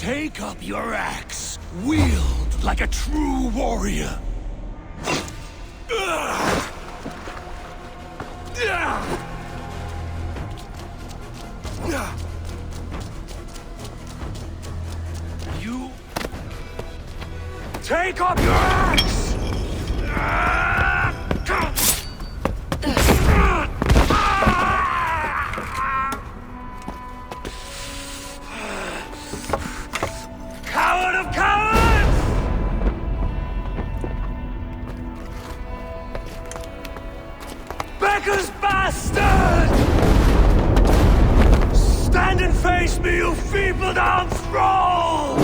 Take up your axe. Wield like a true warrior. You... Take up your axe! Coward of cowards! Becker's bastard! Stand and face me, you feeble-down thrall!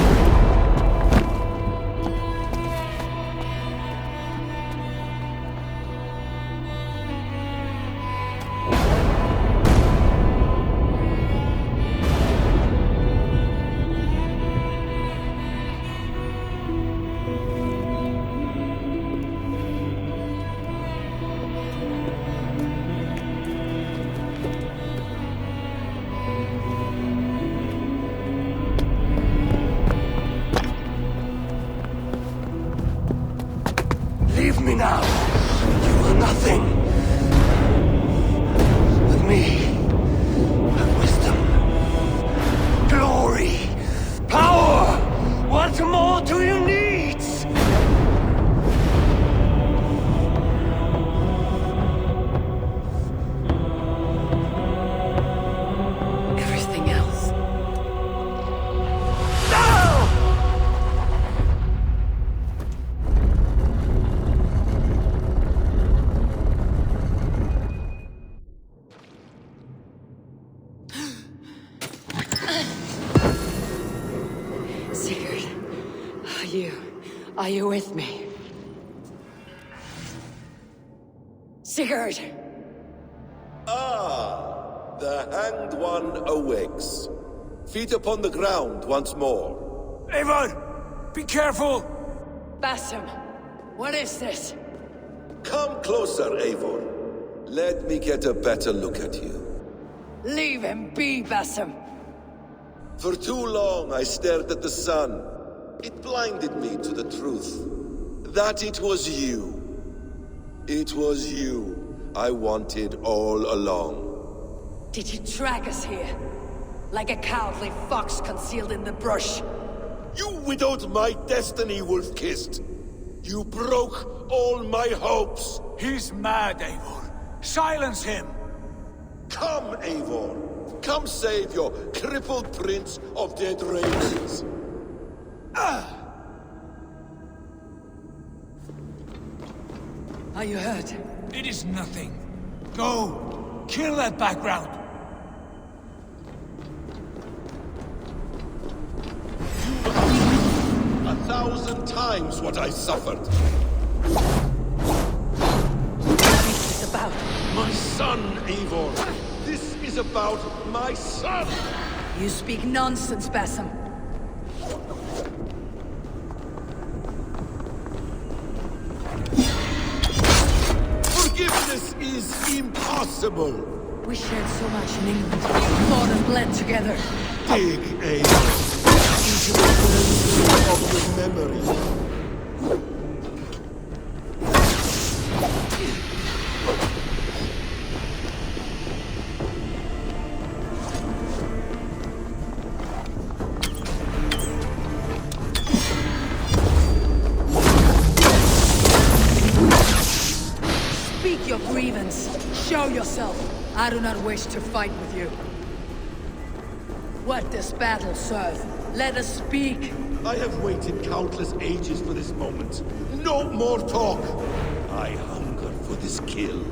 Leave me now. You are nothing. With me, have wisdom, glory, power. What more do you need? Everything else. No! Sigurd, are you with me? Sigurd! Ah, the hanged one awakes. Feet upon the ground once more. Eivor, be careful! Basim, what is this? Come closer, Eivor. Let me get a better look at you. Leave him be, Basim. For too long I stared at the sun. It blinded me to the truth. That it was you. It was you I wanted all along. Did you drag us here? Like a cowardly fox concealed in the brush? You widowed my destiny, wolf-kissed. You broke all my hopes. He's mad, Eivor. Silence him! Come, Eivor. Come save your crippled prince of dead races. Are you hurt? It is nothing. Go! Kill that background! 1,000 times what I suffered. What is this about? My son, Eivor. This is about my son. You speak nonsense, Basim. Forgiveness is impossible. We shared so much in England. Fought and bled together. Dig, Eivor, into the well of the memory. Speak your grievance. Show yourself. I do not wish to fight with you. What does battle serve? Let us speak. I have waited countless ages for this moment. No more talk. I hunger for this kill.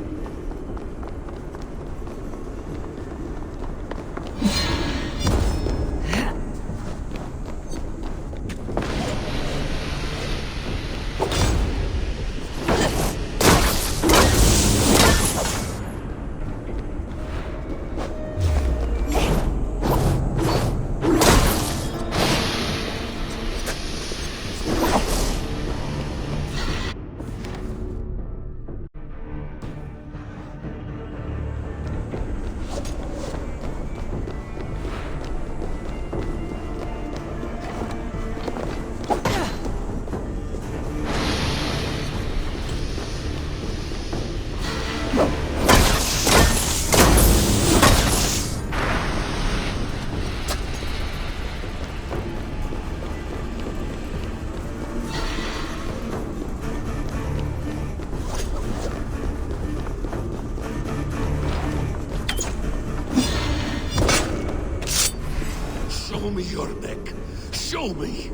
your neck. Show me.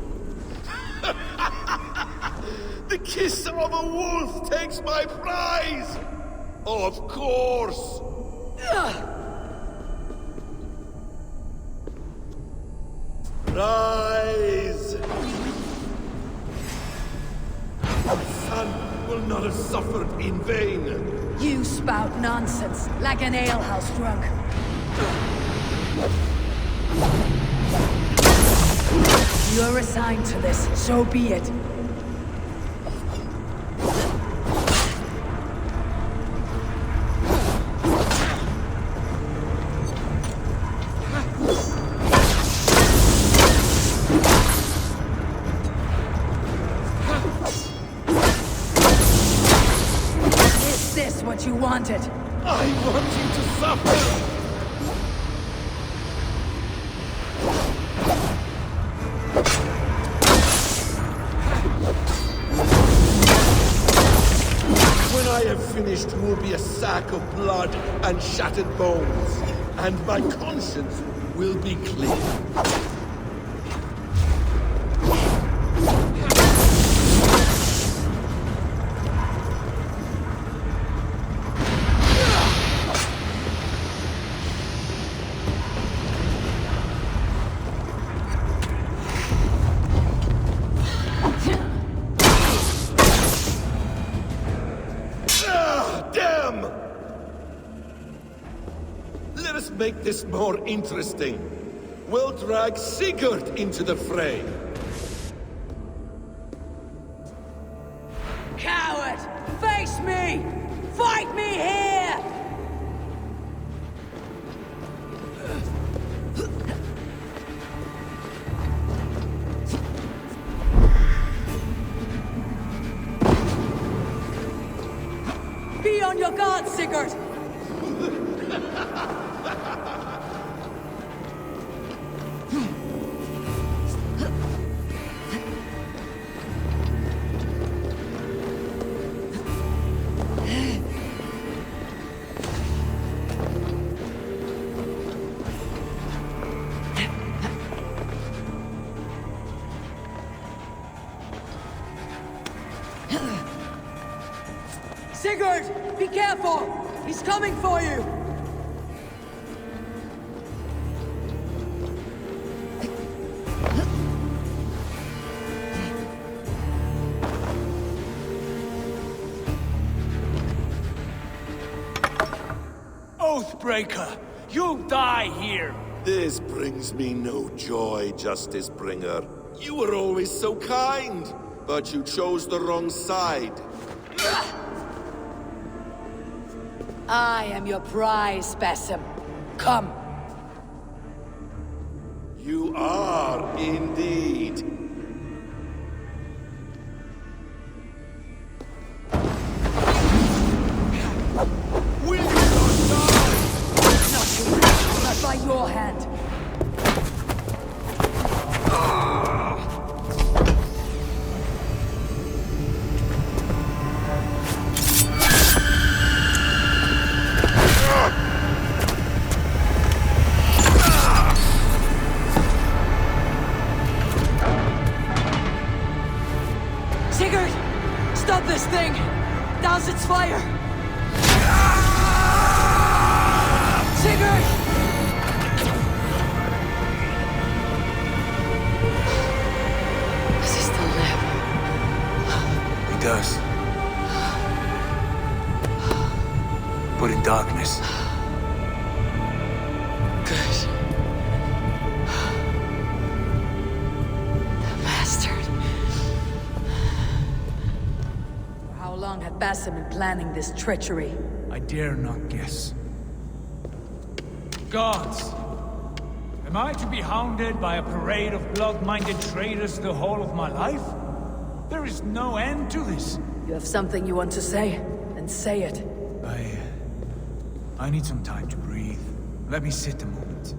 The kiss of a wolf takes my prize! Of course! Rise! My son will not have suffered in vain. You spout nonsense, like an alehouse drunk. You're assigned to this, so be it. Is this what you wanted? I want you to suffer! When I have finished, you will be a sack of blood and shattered bones, and my conscience will be clear. Damn! Let us make this more interesting. We'll drag Sigurd into the fray. Coward! Face me! Fight me here! Be on your guard, Sigurd! Sigurd! Be careful! He's coming for you! Oathbreaker! You'll die here! This brings me no joy, Justice Bringer. You were always so kind, but you chose the wrong side. I am your prize, Basim. Come. You are indeed. Will you not die? Not you. Not by your hand. Sigurd! Stop this thing! Douse its fire! Sigurd! Does he still live? He does. But in darkness. Good. The bastard. For how long had Basim been planning this treachery? I dare not guess. Gods! Am I to be hounded by a parade of blood-minded traitors the whole of my life? There is no end to this. You have something you want to say? Then say it. I need some time to breathe. Let me sit a moment.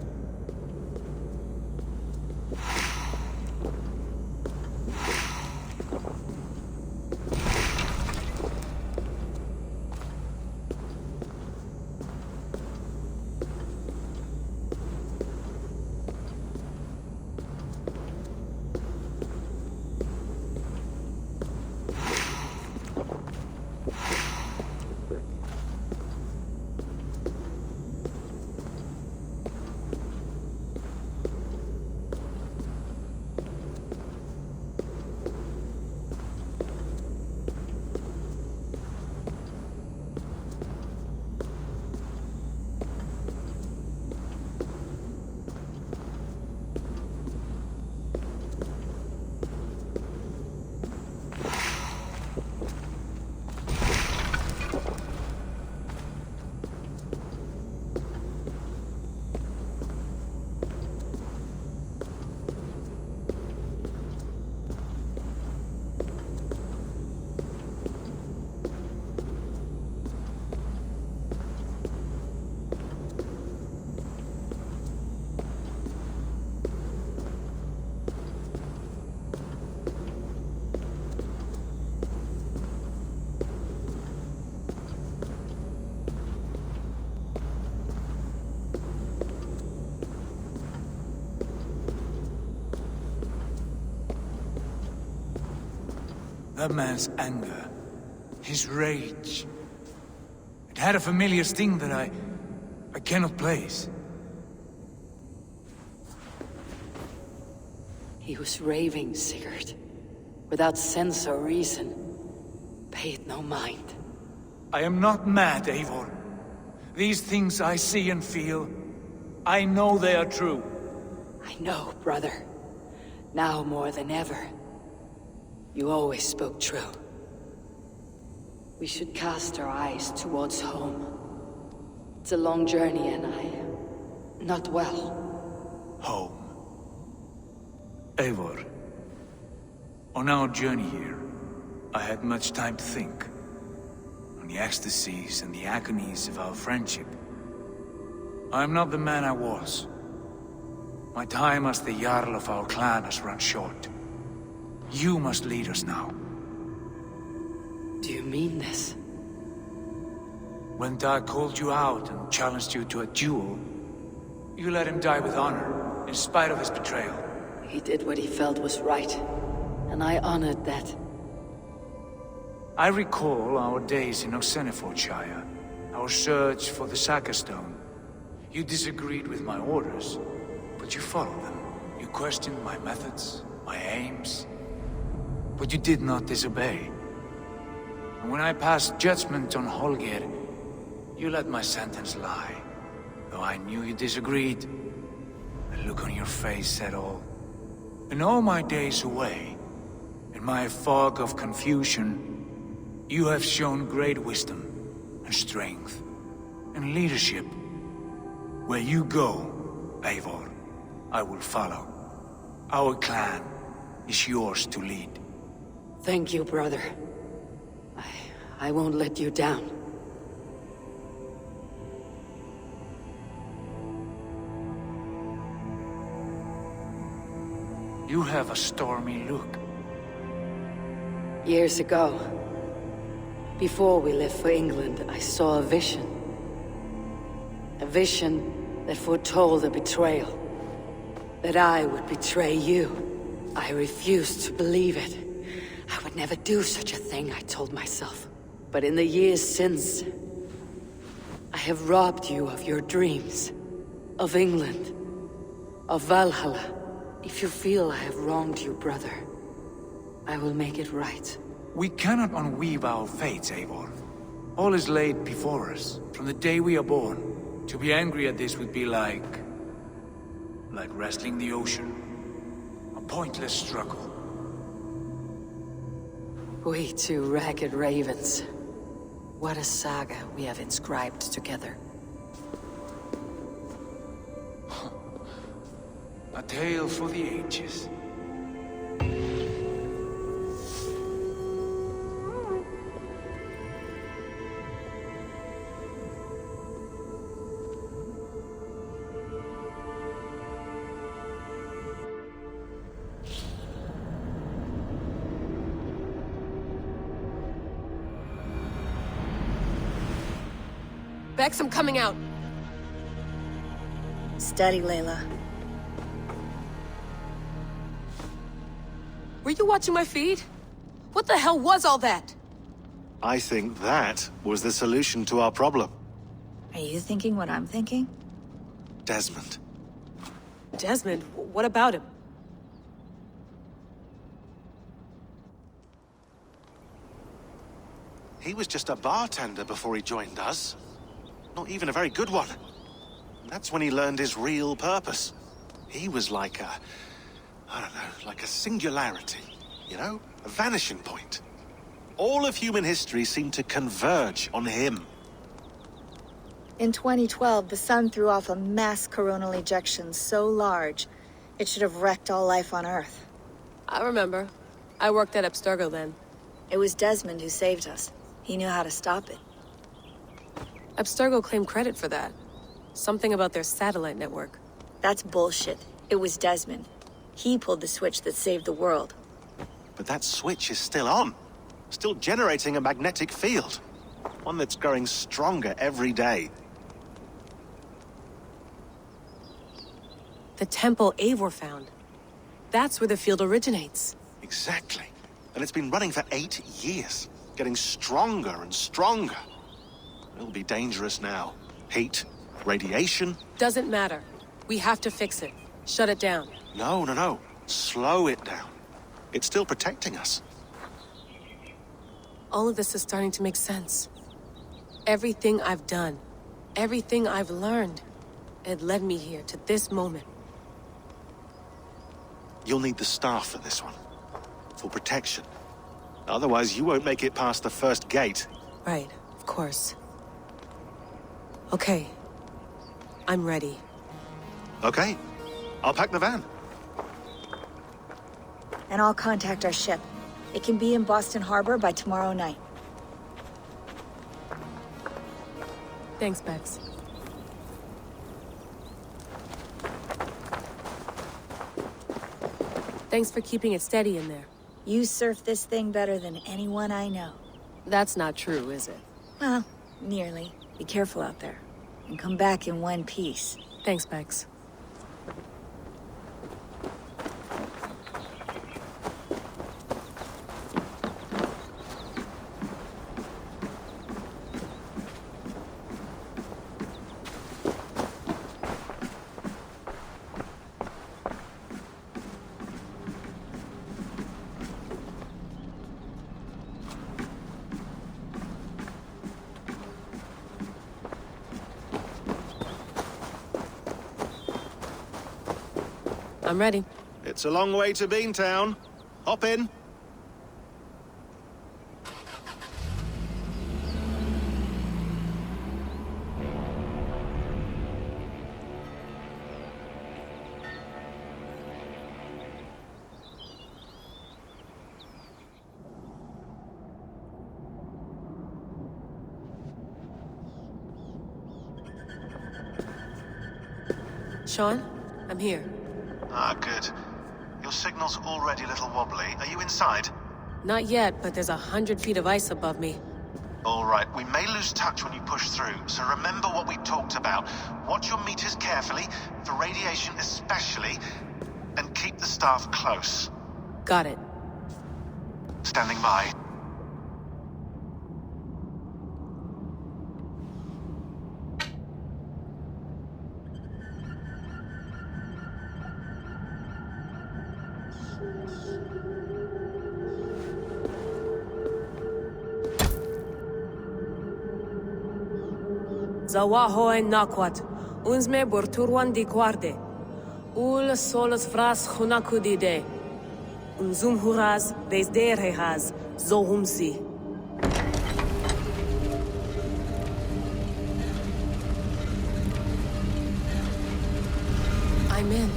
That man's anger, his rage. It had a familiar sting that I cannot place. He was raving, Sigurd. Without sense or reason. Pay it no mind. I am not mad, Eivor. These things I see and feel, I know they are true. I know, brother. Now more than ever. You always spoke true. We should cast our eyes towards home. It's a long journey and I... not well. Home. Eivor. On our journey here, I had much time to think. On the ecstasies and the agonies of our friendship. I am not the man I was. My time as the Jarl of our clan has run short. You must lead us now. Do you mean this? When Dag called you out and challenged you to a duel, you let him die with honor, in spite of his betrayal. He did what he felt was right, and I honored that. I recall our days in Osenifordshire, our search for the Saga Stone. You disagreed with my orders, but you followed them. You questioned my methods, my aims, but you did not disobey. And when I passed judgment on Holger, you let my sentence lie. Though I knew you disagreed, the look on your face said all. In all my days away, in my fog of confusion, you have shown great wisdom and strength and leadership. Where you go, Eivor, I will follow. Our clan is yours to lead. Thank you, brother. I won't let you down. You have a stormy look. Years ago, before we left for England, I saw a vision. A vision that foretold a betrayal. That I would betray you. I refused to believe it. I would never do such a thing, I told myself. But in the years since, I have robbed you of your dreams. Of England. Of Valhalla. If you feel I have wronged you, brother, I will make it right. We cannot unweave our fates, Eivor. All is laid before us, from the day we are born. To be angry at this would be like wrestling the ocean. A pointless struggle. We two ragged ravens. What a saga we have inscribed together. A tale for the ages. Bex, I'm coming out. Steady, Layla. Were you watching my feed? What the hell was all that? I think that was the solution to our problem. Are you thinking what I'm thinking? Desmond. Desmond, what about him? He was just a bartender before he joined us. Not even a very good one. That's when he learned his real purpose. He was like a... I don't know, like a singularity, you know? A vanishing point. All of human history seemed to converge on him. In 2012, the sun threw off a mass coronal ejection so large, it should have wrecked all life on Earth. I remember. I worked at Abstergo then. It was Desmond who saved us. He knew how to stop it. Abstergo claimed credit for that. Something about their satellite network. That's bullshit. It was Desmond. He pulled the switch that saved the world. But that switch is still on. Still generating a magnetic field. One that's growing stronger every day. The temple Eivor found. That's where the field originates. Exactly. And it's been running for 8 years, getting stronger and stronger. It'll be dangerous now. Heat, radiation. Doesn't matter. We have to fix it. Shut it down. No. Slow it down. It's still protecting us. All of this is starting to make sense. Everything I've done, everything I've learned, it led me here to this moment. You'll need the staff for this one. For protection. Otherwise, you won't make it past the first gate. Right, of course. Okay. I'm ready. Okay. I'll pack the van. And I'll contact our ship. It can be in Boston Harbor by tomorrow night. Thanks, Bex. Thanks for keeping it steady in there. You surf this thing better than anyone I know. That's not true, is it? Well, nearly. Be careful out there. And come back in one piece. Thanks, Bex. I'm ready. It's a long way to Beantown. Hop in. Sean, I'm here. Ah, good. Your signal's already a little wobbly. Are you inside? Not yet, but there's 100 feet of ice above me. All right, we may lose touch when you push through, so remember what we talked about. Watch your meters carefully, for radiation especially, and keep the staff close. Got it. Standing by. Zawahoen nakwat, unzme borturwan di guarde. Ul solos vras hunakudide. Unzum huraz, desderehaz, zohumsi. I'm in.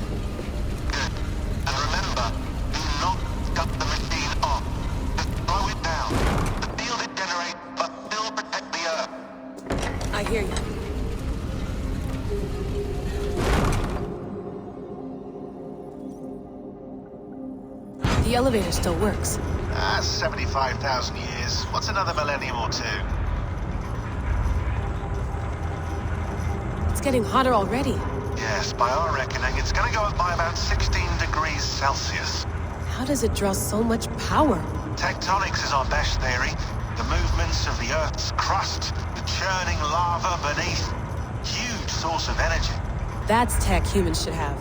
And remember, do not cut the machine off. Just throw it down. The field it generates, but still protect the Earth. I hear you. The elevator still works. 75,000 years. What's another millennium or two? It's getting hotter already. Yes, by our reckoning, it's gonna go up by about 16 degrees Celsius. How does it draw so much power? Tectonics is our best theory. The movements of the Earth's crust, the churning lava beneath. Huge source of energy. That's tech humans should have.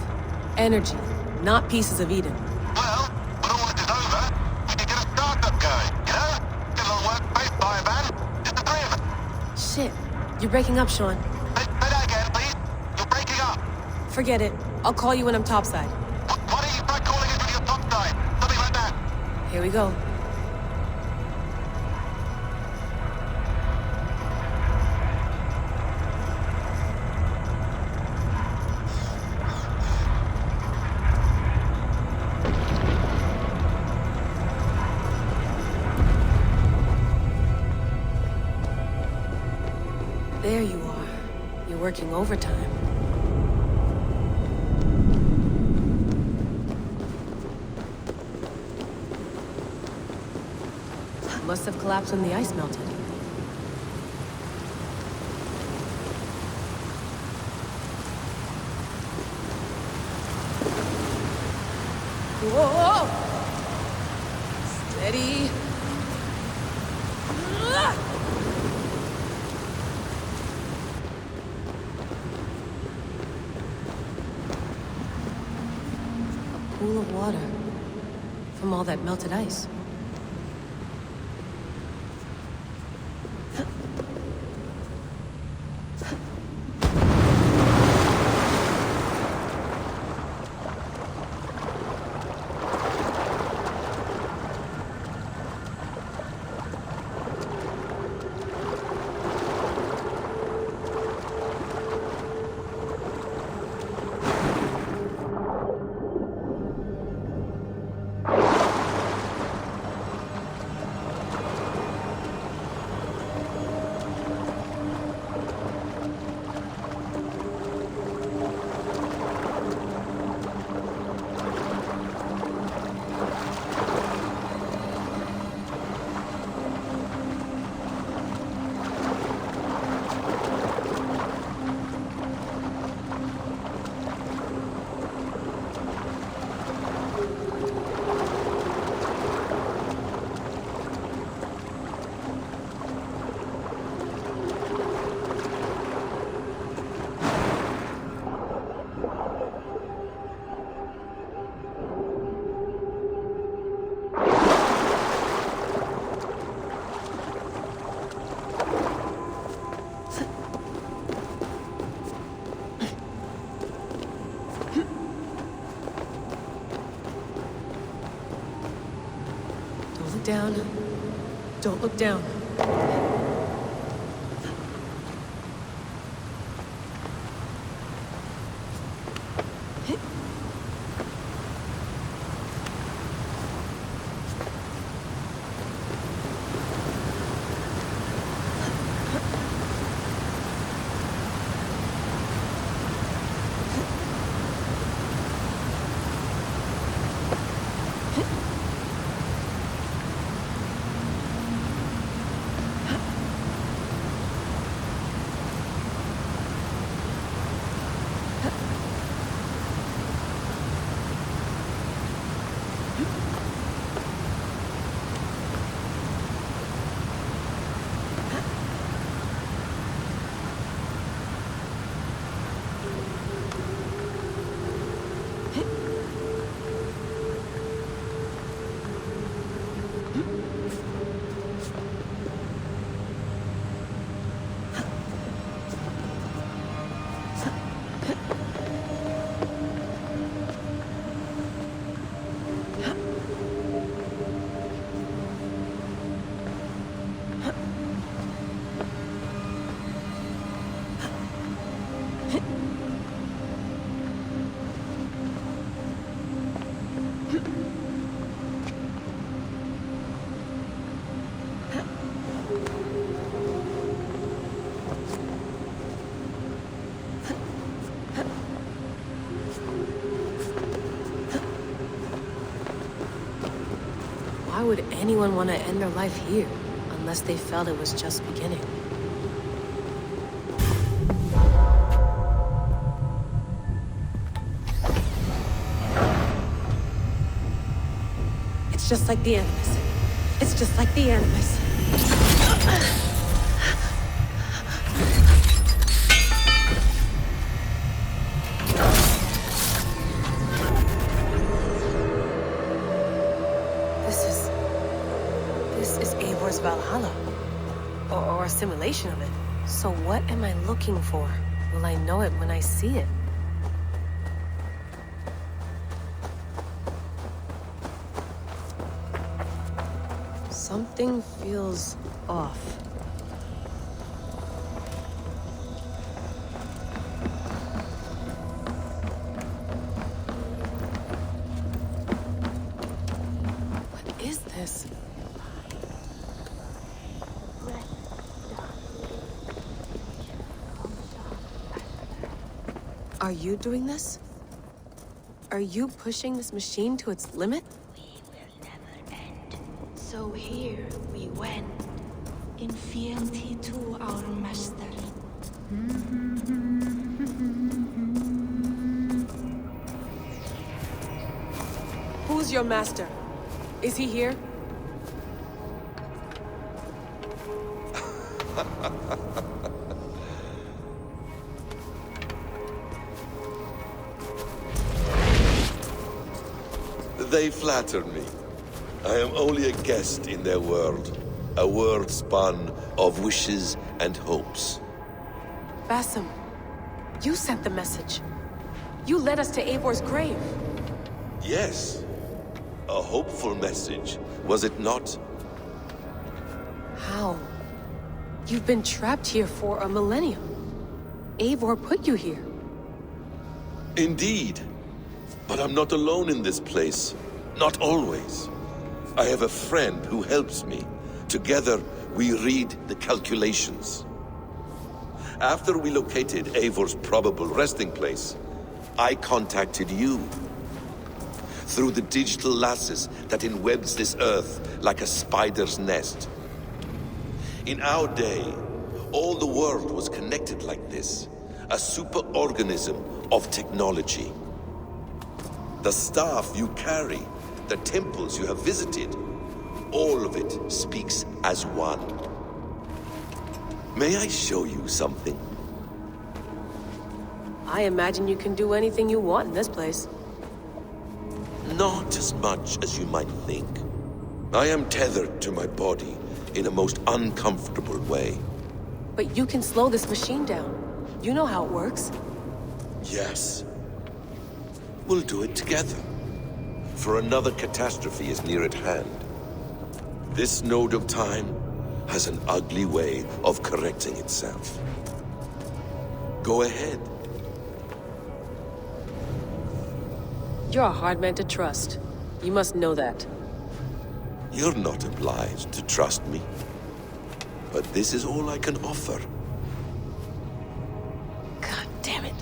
Energy, not pieces of Eden. Well, when all this is over, we could get a startup going, you know? Get a little workspace, buy a van, just the three of us. Shit. You're breaking up, Sean. Say that again, please. You're breaking up. Forget it. I'll call you when I'm topside. Why don't you try calling us when you're topside? Something like that. Here we go. There you are. You're working overtime. Must have collapsed when the ice melted. Whoa! Steady. A pool of water from all that melted ice. Down. Don't look down. Why would anyone want to end their life here, unless they felt it was just beginning? It's just like the Animus. It's just like the Animus. This is Eivor's Valhalla. Or a simulation of it. So what am I looking for? Will I know it when I see it? Something feels off. What is this? Are you doing this? Are you pushing this machine to its limit? We will never end. So here we went, in fealty to our master. Who's your master? Is he here? They flatter me. I am only a guest in their world. A world spun of wishes and hopes. Basim, you sent the message. You led us to Eivor's grave. Yes. A hopeful message, was it not? How? You've been trapped here for a millennium. Eivor put you here. Indeed. But I'm not alone in this place. Not always. I have a friend who helps me. Together, we read the calculations. After we located Eivor's probable resting place, I contacted you. Through the digital lasses that enwebs this earth like a spider's nest. In our day, all the world was connected like this. A superorganism of technology. The staff you carry, the temples you have visited, all of it speaks as one. May I show you something? I imagine you can do anything you want in this place. Not as much as you might think. I am tethered to my body in a most uncomfortable way. But you can slow this machine down. You know how it works. Yes. We'll do it together. For another catastrophe is near at hand. This node of time has an ugly way of correcting itself. Go ahead. You're a hard man to trust. You must know that. You're not obliged to trust me. But this is all I can offer. God damn it.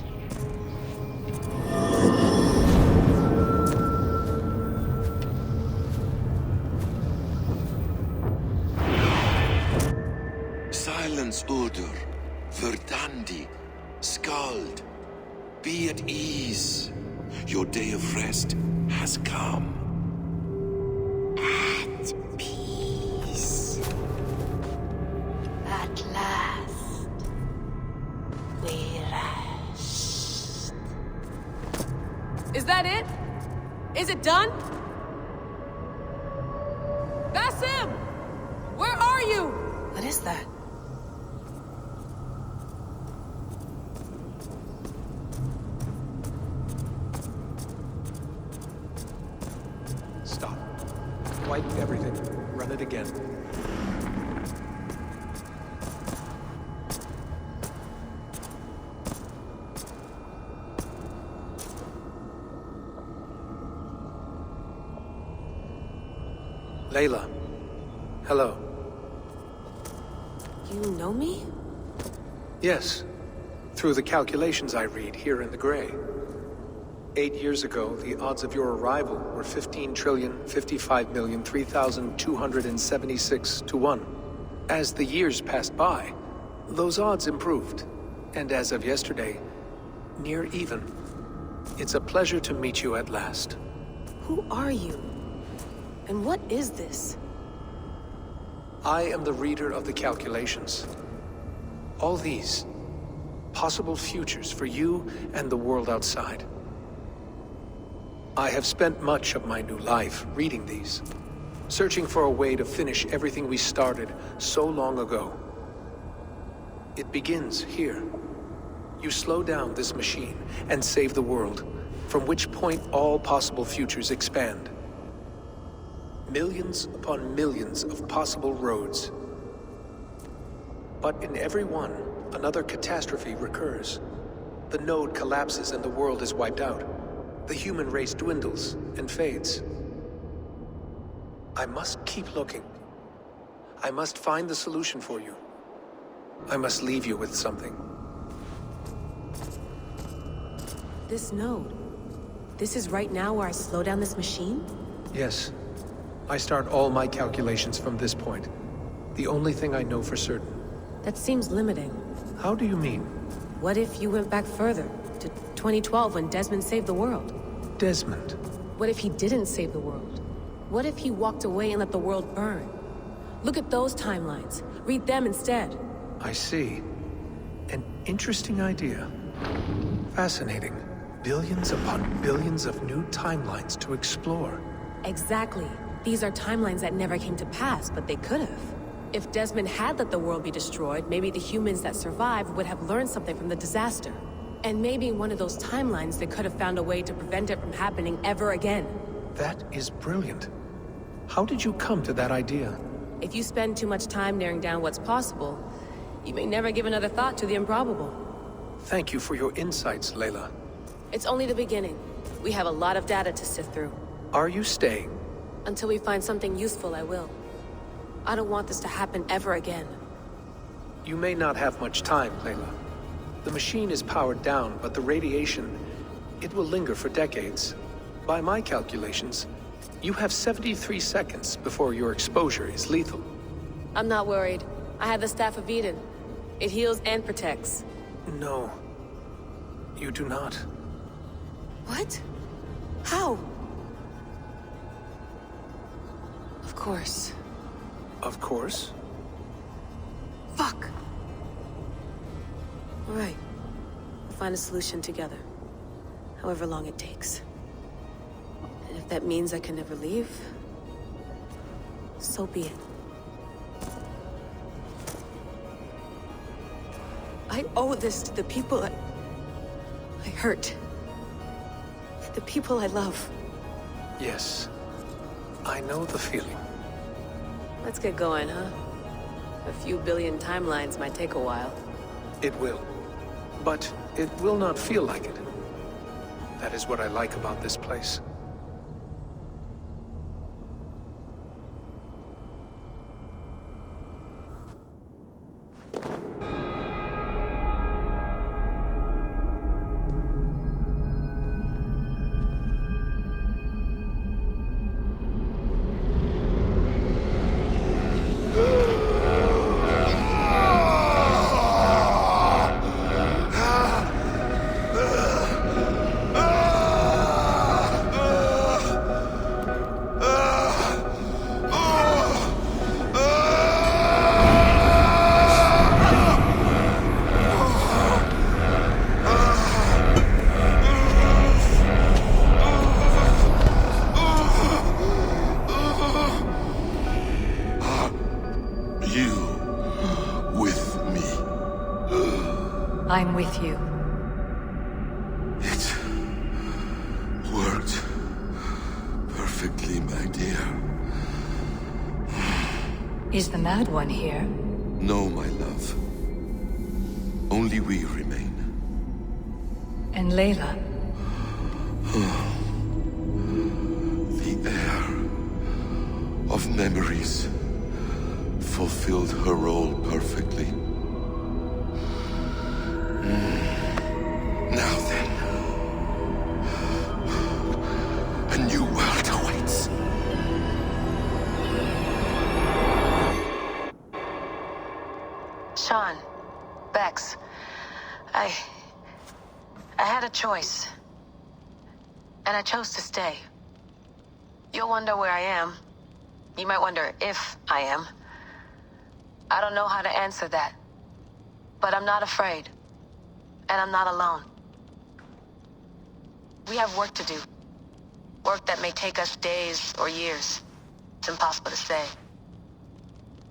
Silence, Udur. Verdandi. Skald. Be at ease. Your day of rest has come. At peace. At last, we rest. Is that it? Is it done? Basim! Where are you? What is that? Stop. Wipe everything. Run it again. Layla. Hello. You know me? Yes. Through the calculations I read here in the gray. 8 years ago, the odds of your arrival were 15,055,003,276 to 1. As the years passed by, those odds improved. And as of yesterday, near even. It's a pleasure to meet you at last. Who are you? And what is this? I am the reader of the calculations. All these, possible futures for you and the world outside. I have spent much of my new life reading these, searching for a way to finish everything we started so long ago. It begins here. You slow down this machine and save the world, from which point all possible futures expand. Millions upon millions of possible roads. But in every one, another catastrophe recurs. The node collapses and the world is wiped out. The human race dwindles and fades. I must keep looking. I must find the solution for you. I must leave you with something. This node. This is right now where I slow down this machine? Yes. I start all my calculations from this point. The only thing I know for certain. That seems limiting. How do you mean? What if you went back further, to 2012 when Desmond saved the world? Desmond. What if he didn't save the world? What if he walked away and let the world burn? Look at those timelines. Read them instead. I see. An interesting idea. Fascinating. Billions upon billions of new timelines to explore. Exactly. These are timelines that never came to pass, but they could have. If Desmond had let the world be destroyed, maybe the humans that survived would have learned something from the disaster. And maybe in one of those timelines they could have found a way to prevent it from happening ever again. That is brilliant. How did you come to that idea? If you spend too much time narrowing down what's possible, you may never give another thought to the improbable. Thank you for your insights, Layla. It's only the beginning. We have a lot of data to sift through. Are you staying? Until we find something useful, I will. I don't want this to happen ever again. You may not have much time, Layla. The machine is powered down, but the radiation, it will linger for decades. By my calculations, you have 73 seconds before your exposure is lethal. I'm not worried. I have the Staff of Eden. It heals and protects. No. You do not. What? How? Of course. Of course. Fuck! All right. We'll find a solution together. However long it takes. And if that means I can never leave, so be it. I owe this to the people I hurt. The people I love. Yes. I know the feeling. Let's get going, huh? A few billion timelines might take a while. It will. But it will not feel like it. That is what I like about this place. I'm with you. It worked perfectly, my dear. Is the Mad One here? No, my love. Only we remain. And Layla? The air of memories fulfilled her role perfectly. Now then, a new world awaits. Sean, Bex, I had a choice. And I chose to stay. You'll wonder where I am. You might wonder if I am. I don't know how to answer that. But I'm not afraid. And I'm not alone. We have work to do. Work that may take us days or years. It's impossible to say.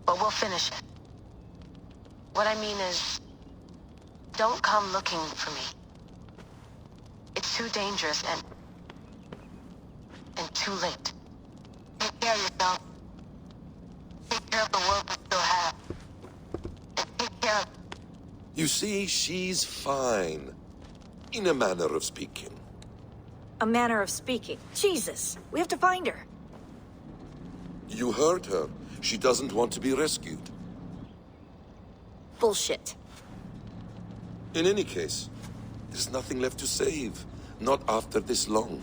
But we'll finish it. What I mean is, don't come looking for me. It's too dangerous and too late. Take care of yourself. Take care of the world we still have. And take care of... You see, she's fine. In a manner of speaking. A manner of speaking. Jesus, we have to find her. You heard her. She doesn't want to be rescued. Bullshit. In any case, there's nothing left to save. Not after this long.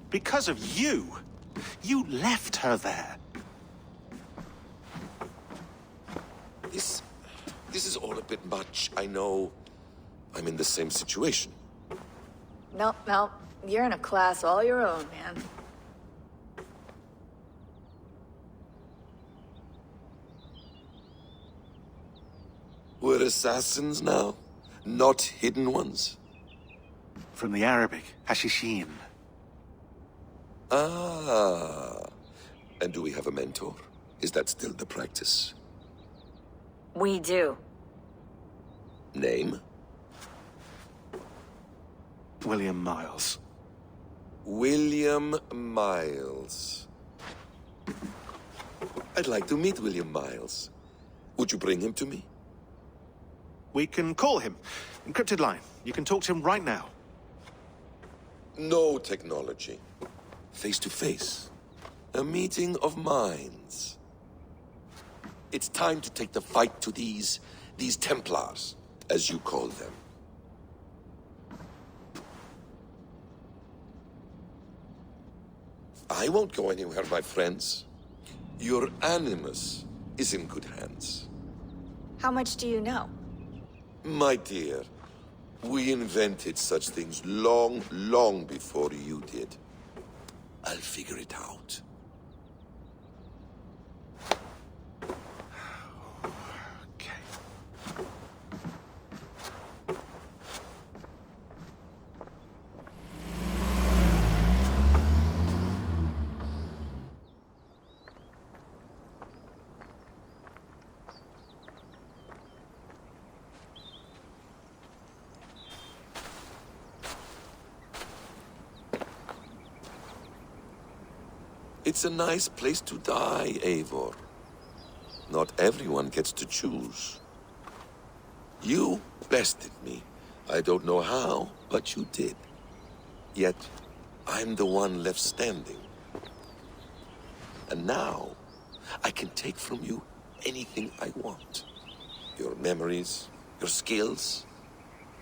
Because of you. You left her there. This is all a bit much. I know I'm in the same situation. Nope. You're in a class all your own, man. We're assassins now, not hidden ones. From the Arabic, Hashishin. Ah. And do we have a mentor? Is that still the practice? We do. Name? William Miles. William Miles. I'd like to meet William Miles. Would you bring him to me? We can call him. Encrypted line. You can talk to him right now. No technology. Face to face. A meeting of minds. It's time to take the fight to these Templars, as you call them. I won't go anywhere, my friends. Your animus is in good hands. How much do you know? My dear, we invented such things long, long before you did. I'll figure it out. Okay. It's a nice place to die, Eivor. Not everyone gets to choose. You bested me. I don't know how, but you did. Yet, I'm the one left standing. And now, I can take from you anything I want. Your memories, your skills,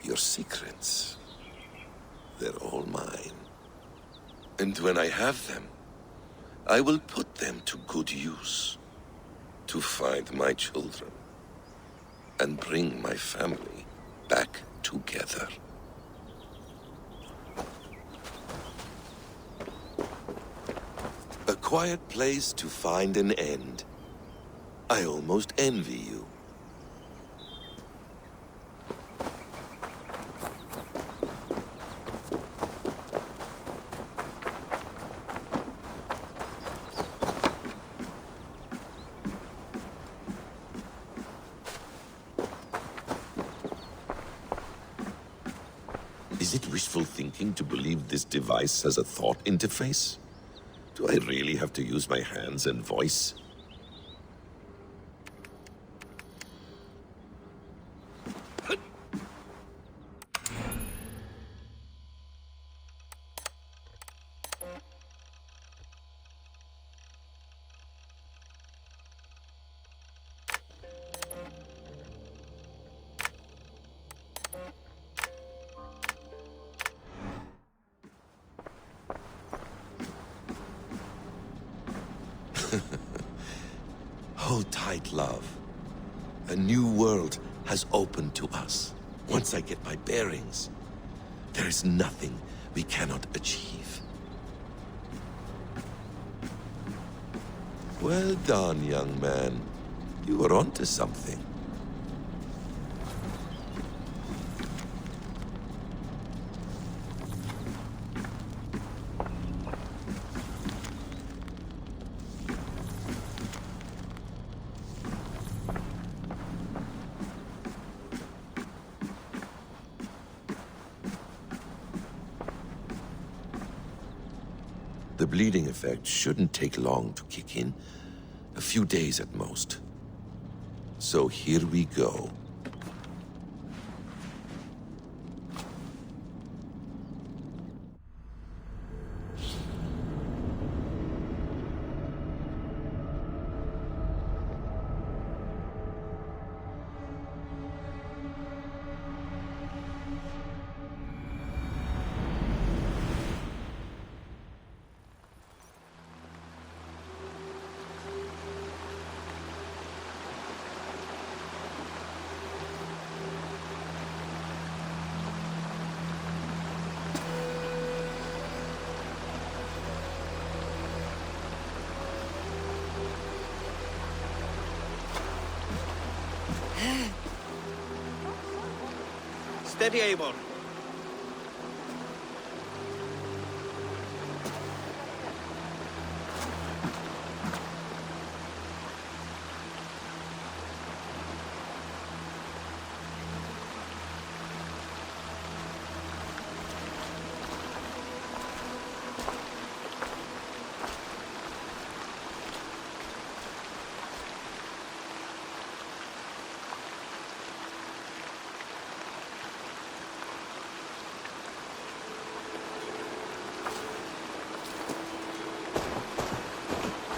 your secrets. They're all mine. And when I have them, I will put them to good use. To find my children. And bring my family back together. A quiet place to find an end. I almost envy you. Is it wishful thinking to believe this device has a thought interface? Do I really have to use my hands and voice? Hold tight, love. A new world has opened to us. Once I get my bearings, there is nothing we cannot achieve. Well done, young man. You were onto something. The bleeding effect shouldn't take long to kick in. A few days at most. So here we go. Steady, Eivor.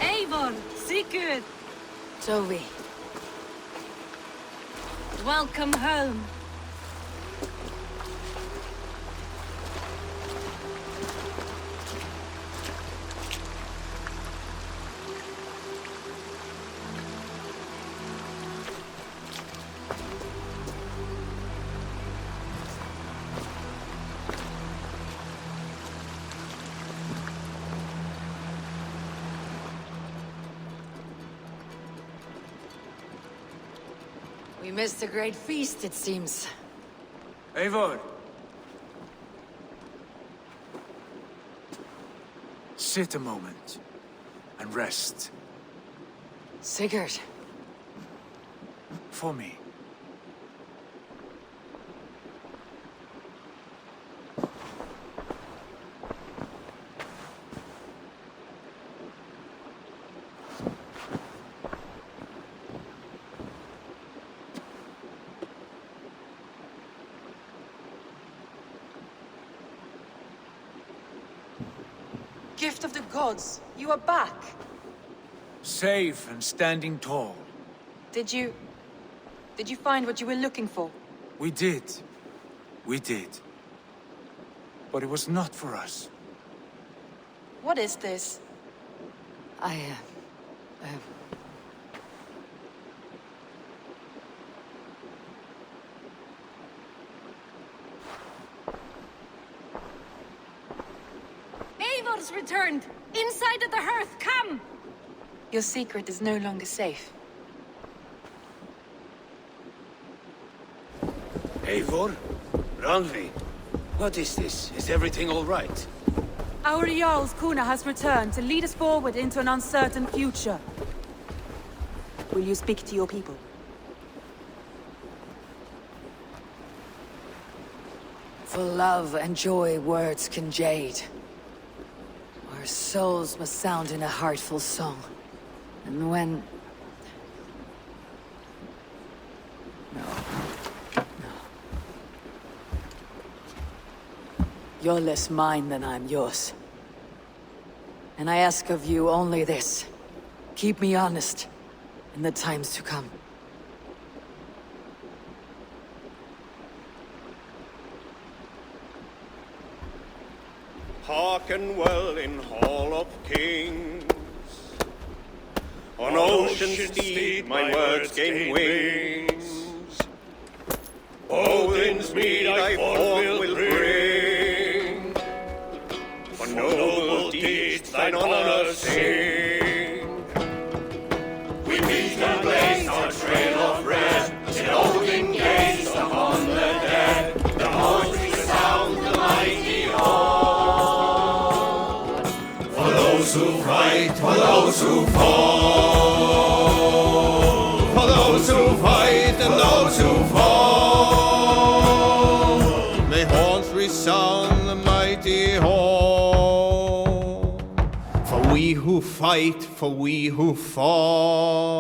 Eivor, Sigurd, Toby. welcome home. We missed a great feast, it seems. Eivor! Sit a moment and rest. Sigurd. For me. Gift of the gods, you are back. Safe and standing tall. Did you find what you were looking for? We did. We did. But it was not for us. What is this? Eivor's returned! Inside of the hearth, come! Your secret is no longer safe. Eivor? Randvi? What is this? Is everything all right? Our Jarl's Kuna has returned to lead us forward into an uncertain future. Will you speak to your people? For love and joy, words can jade. Our souls must sound in a heartful song. And when... No. You're less mine than I'm yours. And I ask of you only this. Keep me honest in the times to come. Hearken well in Hall of Kings. On ocean steed my words gain wings. Odin's mead I forth will bring. For noble deeds thine honor sing. We meet and blaze our trail of red, till Odin gazed upon the dead. The voice resounds the mighty hall. For those who fight, for those who fall. For those who fight and those who fall. May horns resound the mighty hall. For we who fight, for we who fall.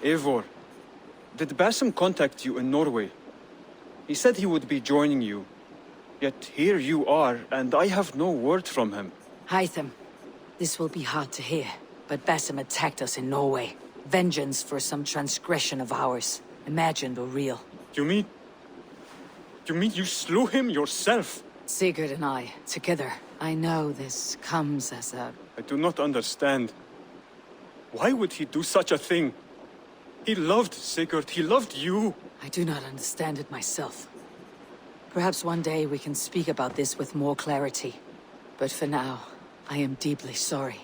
Eivor, did Basim contact you in Norway? He said he would be joining you. Yet here you are, and I have no word from him. Hytham, this will be hard to hear, but Basim attacked us in Norway. Vengeance for some transgression of ours, imagined or real. You mean you slew him yourself? Sigurd and I, together. I know this comes as a... I do not understand. Why would he do such a thing? He loved Sigurd, he loved you. I do not understand it myself. Perhaps one day we can speak about this with more clarity. But for now, I am deeply sorry.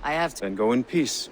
I have to... Then go in peace.